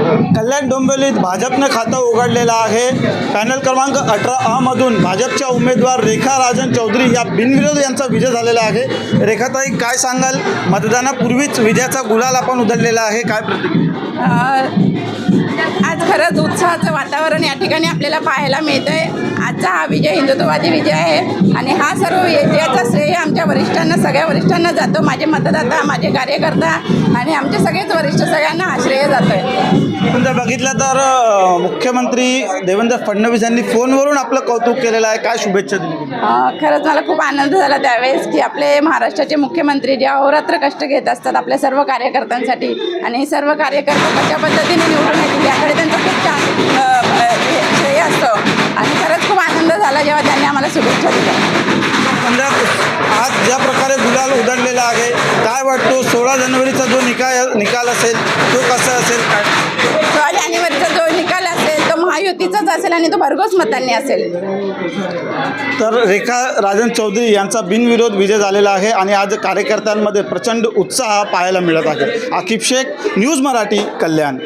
कल्याण डोंबिवलीत भाजपनं खातं उघडलेलं आहे। पॅनल क्रमांक 18 मधून भाजपच्या उमेदवार रेखा राजन चौधरी या बिनविरोध यांचा विजय झालेला आहे। रेखाताई, काय सांगाल? मतदानापूर्वीच विजयाचा गुलाल आपण उधळलेला आहे, काय प्रतिक्रिया? आज खरंच उत्साहाचं वातावरण या ठिकाणी आपल्याला पाहायला मिळतं आहे। आजचा हा विजय हिंदुत्ववादी विजय आहे आणि हा सर्व विजयाचा श्रेय आमच्या वरिष्ठांना, सगळ्या वरिष्ठांना जातो। माझे मतदाता, माझे कार्यकर्ता आणि आमचे सगळेच वरिष्ठ, सगळ्यांना हा श्रेय जातो आहे। पण जर बघितलं तर मुख्यमंत्री देवेंद्र फडणवीस यांनी फोनवरून आपलं कौतुक केलेलं आहे, काय शुभेच्छा दिली? खरंच मला खूप आनंद झाला त्यावेळेस की आपले महाराष्ट्राचे मुख्यमंत्री जे अहोरात्र कष्ट घेत असतात आपल्या सर्व कार्यकर्त्यांसाठी आणि सर्व कार्यकर्ते कशा पद्धतीने निवडून येतील याकडे त्यांचं खूप छान श्रेय असतं आणि खरंच खूप आनंद झाला जेव्हा त्यांनी आम्हाला शुभेच्छा दिल्या। म्हणजे आज ज्या प्रकारे गुलाल उधळलेला आहे, काय वाटतो 16 जानेवारीचा जो निकाल असेल तो कसा असेल? 16 जानेवारीचा जो निकाल असेल तो महायुतीचाच असेल आणि तो भरघोस मतांनी असेल। तर रेखा राजन चौधरी यांचा बिनविरोध विजय झालेला आहे आणि आज कार्यकर्त्यांमध्ये प्रचंड उत्साह पाहायला मिळत आहे। आकिब शेख, न्यूज मराठी, कल्याण।